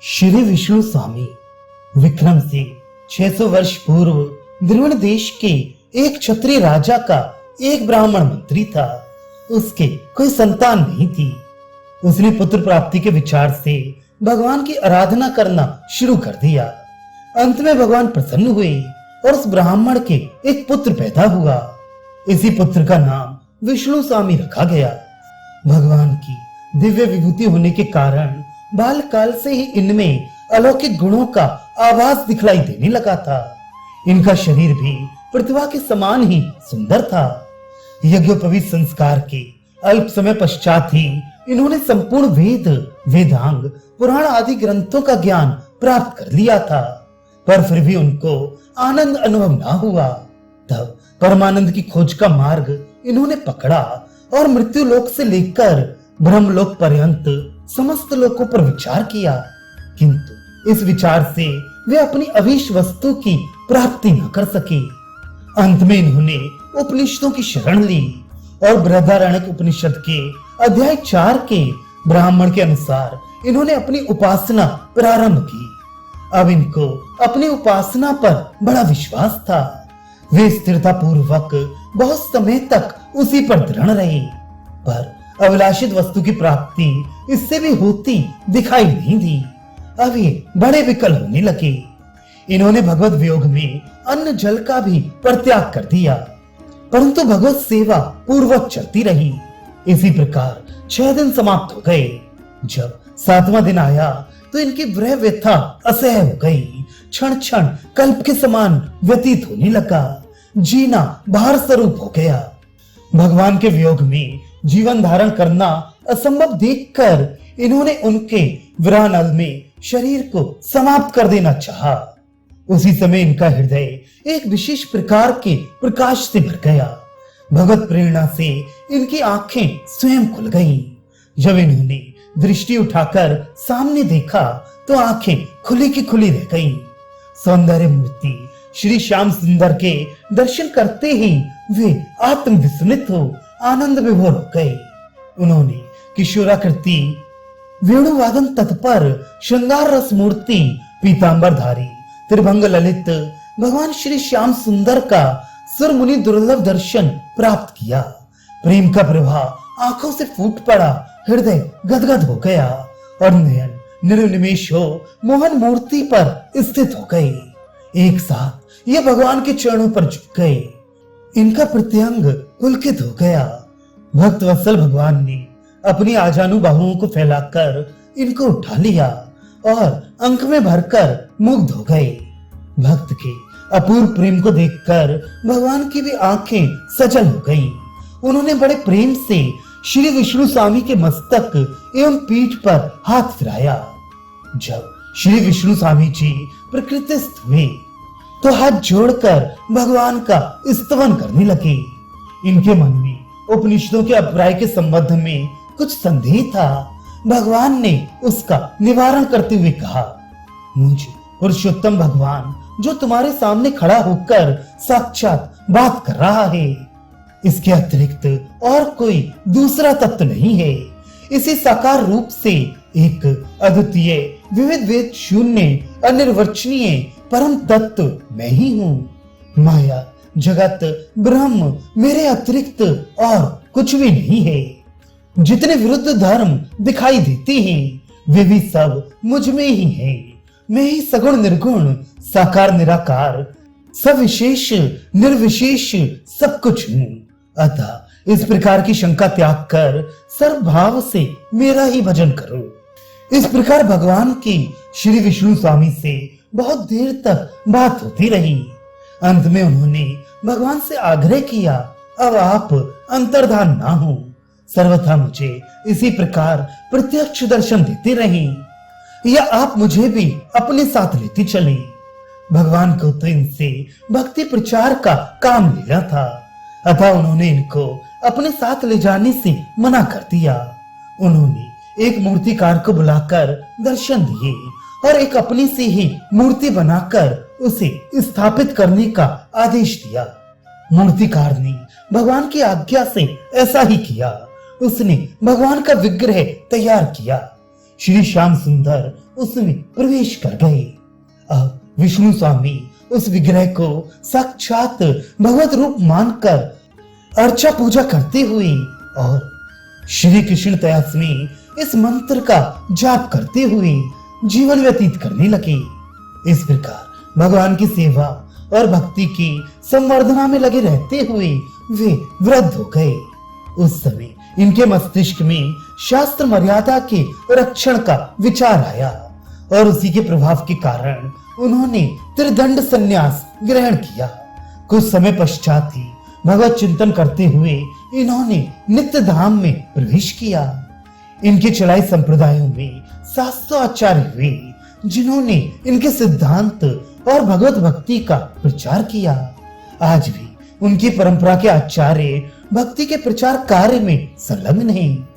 श्री विष्णु स्वामी विक्रम से 600 वर्ष पूर्व द्रविड़ देश के एक क्षत्रिय राजा का एक ब्राह्मण मंत्री था। उसके कोई संतान नहीं थी। उसने पुत्र प्राप्ति के विचार से भगवान की आराधना करना शुरू कर दिया। अंत में भगवान प्रसन्न हुए और उस ब्राह्मण के एक पुत्र पैदा हुआ। इसी पुत्र का नाम विष्णु स्वामी रखा गया। भगवान की दिव्य विभूति होने के कारण बाल काल से ही इनमें अलौकिक गुणों का आभास दिखलाई देने लगा था। इनका शरीर भी प्रतिभा के समान ही सुंदर था। यज्ञोपवीत संस्कार के अल्प समय पश्चात ही इन्होंने संपूर्ण वेद, वेदांग, पुराण आदि ग्रंथों का ज्ञान प्राप्त कर लिया था, पर फिर भी उनको आनंद अनुभव न हुआ। तब परमानंद की खोज का मार्ग इन्होंने पकड़ा और मृत्यु लोक से लेकर ब्रह्मलोक पर्यंत समस्त लोकों पर विचार किया, किंतु इस विचार से वे अपनी अभीष्ट वस्तु की प्राप्ति न कर सके। अंत में इन्होंने उपनिषदों की शरण ली और बृहदारण्यक उपनिषद के अध्याय 4 के ब्राह्मण के अनुसार इन्होंने अपनी उपासना प्रारंभ की। अब इनको अपनी उपासना पर बड़ा विश्वास था। वे स्थिरता पूर्वक बहुत समय तक उसी पर दृढ़ रहे, पर अभिलाषित वस्तु की प्राप्ति इससे भी होती दिखाई नहीं दी। अब ये बड़े विकल होने लगे। इन्होंने भगवत वियोग में अन्न जल का भी परित्याग कर दिया, परंतु भगवत सेवा पूर्वक चलती रही। इसी प्रकार 6 दिन समाप्त हो गए। जब 7वां दिन आया तो इनकी वह व्यथा असह्य हो गई। क्षण क्षण कल्प के समान व्यतीत होने लगा। जीना भार स्वरूप हो गया। भगवान के वियोग में जीवन धारण करना असंभव देखकर इन्होंने उनके विरह नल में शरीर को समाप्त कर देना चाहा। उसी समय इनका हृदय एक विशेष प्रकार के प्रकाश से भर गया। भगवत प्रेरणा से इनकी आंखें स्वयं खुल गईं। जब इन्होंने दृष्टि उठाकर सामने देखा तो आंखें खुली की खुली रह गईं। सौंदर्य मूर्ति श्री श्याम सुंदर के दर्शन करते ही वे आत्म विस्मित हो आनंद विभोर हो गए। उन्होंने किशोराकृति वेणुवादन तत्पर श्रृंगार रस मूर्ति पीतांबरधारी त्रिभंग ललित भगवान श्री श्याम सुंदर का सुर मुनि दुर्लभ दर्शन प्राप्त किया। प्रेम का प्रवाह आंखों से फूट पड़ा। हृदय गदगद हो गया और नयन निर्निमेष हो मोहन मूर्ति पर स्थित हो गए। एक साथ ये भगवान के चरणों पर झुक गए। इनका प्रत्यंग पुलकित हो गया। भक्त वत्सल भगवान ने अपनी आजानु बाहुओं को फैलाकर इनको उठा लिया और अंक में भरकर मुग्ध हो गए। भक्त के अपूर्व प्रेम को देखकर भगवान की भी आंखें सजल हो गईं। उन्होंने बड़े प्रेम से श्री विष्णु स्वामी के मस्तक एवं पीठ पर हाथ फिराया। जब श्री विष्णु स्वामी जी प्रकृतिस्थ हुए तो हाथ जोड़कर भगवान का स्तवन करने लगे। इनके मन में उपनिषदों के अभिप्राय के संबंध में कुछ संदेह था। भगवान ने उसका निवारण करते हुए कहा, मुझे पुरुषोत्तम भगवान जो तुम्हारे सामने खड़ा होकर साक्षात बात कर रहा है, इसके अतिरिक्त और कोई दूसरा तत्व नहीं है। इसी साकार रूप से एक अद्वितीय विविध वेद शून्य अनिर्वचनीय परम तत्व मैं ही हूँ। माया जगत ब्रह्म मेरे अतिरिक्त और कुछ भी नहीं है। जितने विरुद्ध धर्म दिखाई देते हैं वे भी सब मुझ में ही हैं। मैं ही सगुण निर्गुण साकार निराकार सविशेष निर्विशेष सब कुछ हूँ। अतः इस प्रकार की शंका त्याग कर सर्वभाव से मेरा ही भजन करो। इस प्रकार भगवान की श्री विष्णु स्वामी से बहुत देर तक बात होती रही। अंत में उन्होंने भगवान से आग्रह किया, अब आप अंतर्धान ना हो, सर्वथा मुझे इसी प्रकार प्रत्यक्ष दर्शन देते रहें, या आप मुझे भी अपने साथ लेते चले। भगवान को तो इनसे भक्ति प्रचार का काम लेना था, अतः उन्होंने इनको अपने साथ ले जाने से मना कर दिया। उन्होंने एक मूर्तिकार को बुलाकर दर्शन दिए और एक अपनी से ही मूर्ति बनाकर उसे स्थापित करने का आदेश दिया। मूर्तिकार ने भगवान की आज्ञा से ऐसा ही किया। उसने भगवान का विग्रह तैयार किया। श्री श्याम सुंदर उसमें प्रवेश कर गए। अब विष्णु स्वामी उस विग्रह को साक्षात भगवत रूप मानकर अर्चा पूजा करते हुए और श्री कृष्ण तयास्मी इस मंत्र का जाप करते हुए जीवन व्यतीत करने लगे। इस प्रकार भगवान की सेवा और भक्ति की संवर्धना में लगे रहते हुए वे वृद्ध हो गए। उस समय इनके मस्तिष्क में शास्त्र मर्यादा के रक्षण का विचार आया और उसी के प्रभाव के कारण उन्होंने त्रिदंड संन्यास ग्रहण किया। कुछ समय पश्चात ही भगवत चिंतन करते हुए इन्होंने नित्य धाम में प्रवेश किया। इनके चलाए संप्रदायों में 700 आचार्य हुए जिन्होंने इनके सिद्धांत और भगवत भक्ति का प्रचार किया। आज भी उनकी परंपरा के आचार्य भक्ति के प्रचार कार्य में संलग्न हैं।